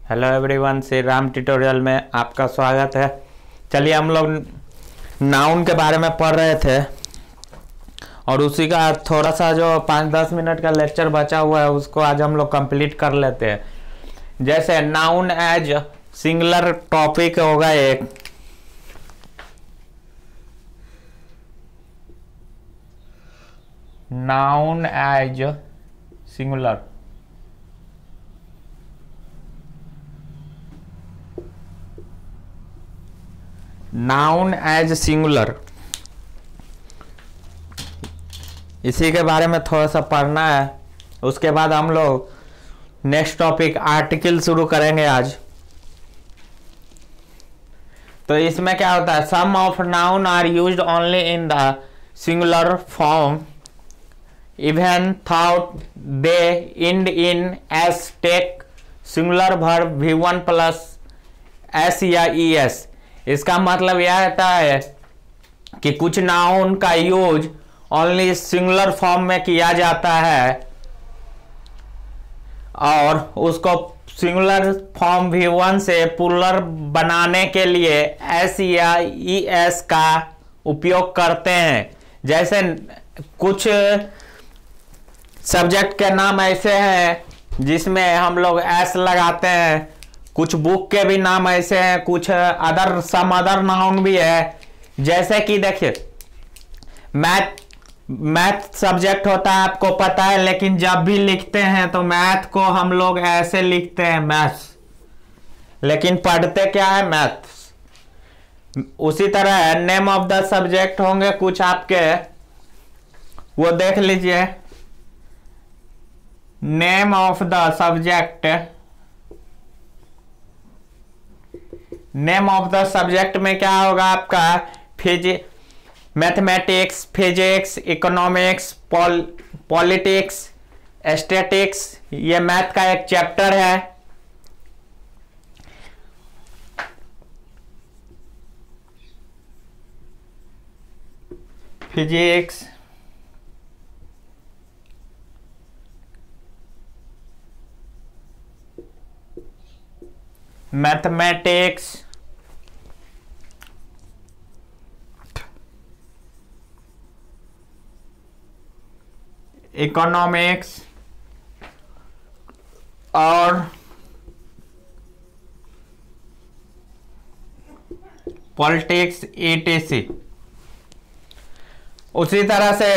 Hello everyone, Shri Ram tutorial में आपका स्वागत है। चलिए, हम लोग नाउन के बारे में पढ़ रहे थे और उसी का थोड़ा सा जो 5-10 मिनट का लेक्चर बचा हुआ है उसको आज हम लोग कंप्लीट कर लेते हैं। जैसे नाउन एज सिंगुलर टॉपिक होगा एक, noun as singular, noun as singular, इसी के बारे में थोड़ा सा पढ़ना है। उसके बाद हम लोग नेक्स्ट टॉपिक आर्टिकल शुरू करेंगे आज। तो इसमें क्या होता है, some of noun are used only in the singular form even thought they end in s. Take singular verb V1 plus s या ES। इसका मतलब यह रहता है कि कुछ नाउन का यूज ओनली सिंगुलर फॉर्म में किया जाता है और उसको सिंगुलर फॉर्म V1 से प्लूरल बनाने के लिए S या ES का उपयोग करते हैं। जैसे कुछ सब्जेक्ट के नाम ऐसे हैं जिसमें हम लोग S लगाते हैं, कुछ बुक के भी नाम ऐसे हैं, कुछ सम अदर नाउन भी है। जैसे कि देखिए, मैथ सब्जेक्ट होता है, आपको पता है, लेकिन जब भी लिखते हैं तो मैथ को हम लोग ऐसे लिखते हैं मैथ्स, लेकिन पढ़ते क्या है, मैथ्स। उसी तरह नेम ऑफ द सब्जेक्ट होंगे कुछ आपके, वो देख लीजिए। Name of the subject, name of the subject में क्या होगा आपका, mathematics, physics, economics, politics, statics, ये मैथ का एक चैप्टर है। फिजिक्स, मैथमेटिक्स, इकोनॉमिक्स और पॉलिटिक्स ETC। उसी तरह से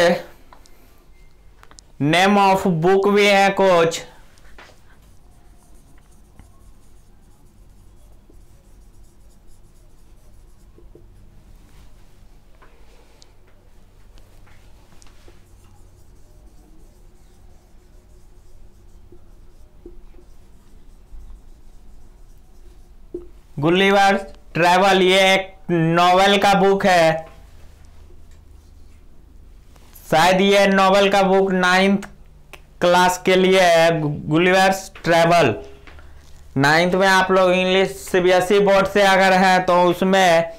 नेम ऑफ बुक भी है कुछ, गुलिवर ट्रैवल, ये एक नॉवेल का बुक है। शायद ये नॉवेल का बुक 9th क्लास के लिए है, गुलिवर्स ट्रैवल। 9th में आप लोग इंग्लिश CBSE बोर्ड से अगर है तो उसमें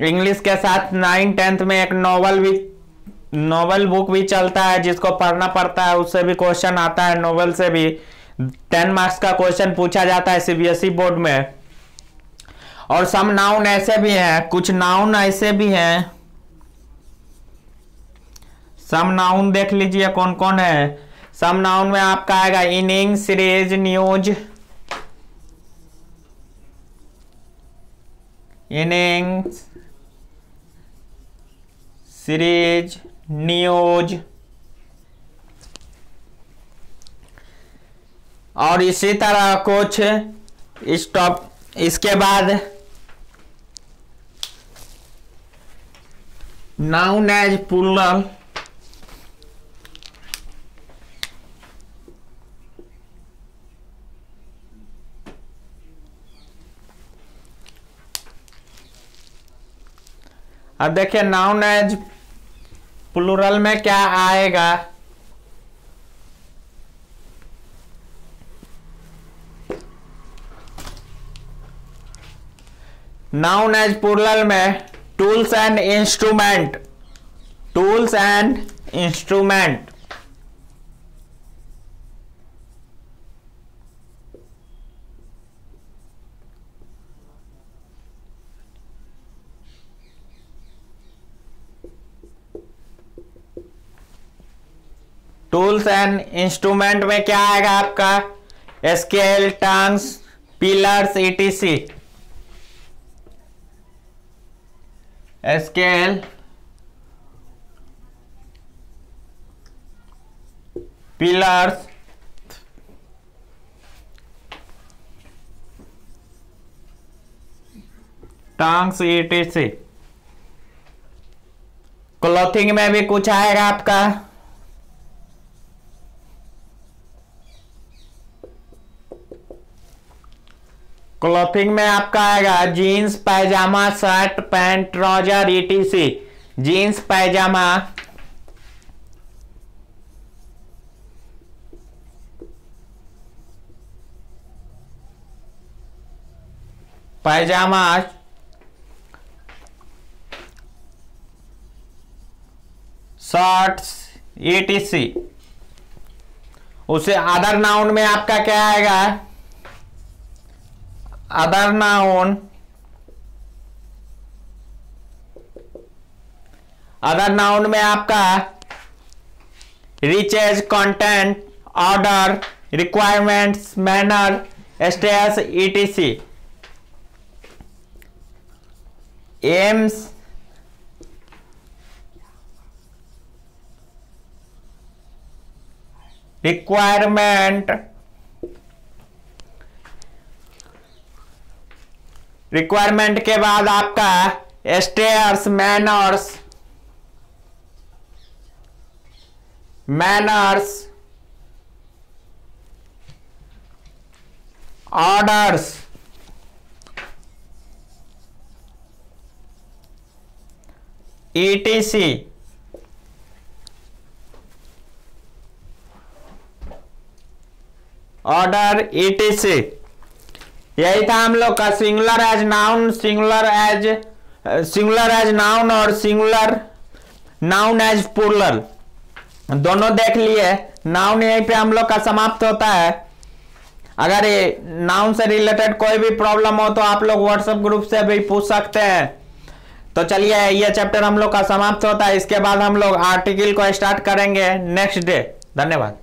इंग्लिश के साथ 9th-10th में एक नॉवेल बुक भी चलता है जिसको पढ़ना पड़ता है। उससे भी क्वेश्चन आता है, नॉवेल से भी 10 मार्क्स का क्वेश्चन पूछा जाता है CBSE बोर्ड में। और सम नाउन ऐसे भी हैं, कुछ नाउन ऐसे भी हैं, सम नाउन देख लीजिए कौन कौन है। सम नाउन में आपका आएगा inning, series, news, inning, series, news. और इसी तरह कुछ इसके बाद नाउन एज प्लूरल, अब देखिए नाउन एज प्लूरल में क्या आएगा। नाउन एज प्लूरल में tools and instrument, tools and instrument, tools and instrument में क्या आएगा आपका? Scale, tongs, pliers, ETC. Scale, pliers, tongs, ETC. Clothing में भी कुछ आएगा आपका। क्लॉथिंग में आपका आएगा jeans, pyjama, shirt, pant, trouser, ETC. Jeans, pyjama, pyjama, shirts, ETC. उसे अदर नाउन में आपका क्या आएगा? अदर नाउन, अदर नाउन में आपका riches, content, order, requirements, manner, status, etc. Aims, requirement, requirement के बाद आपका stairs, manners, manners, orders, etc. Order, etc. यही था हम लोग का singular as noun, singular as noun और सिंगुलर नाउन एज प्लूरल। दोनों देख लिए। नाउन यहीं पे हम लोग का समाप्त होता है। अगर ये नाउन से रिलेटेड कोई भी प्रॉब्लम हो तो आप लोग व्हाट्सएप ग्रुप से भी पूछ सकते हैं। तो चलिए, ये चैप्टर हम लोग का समाप्त होता है। इसके बाद हम लोग आर्टिकल को स्टार्ट करेंगे नेक्स्ट डे। धन्यवाद।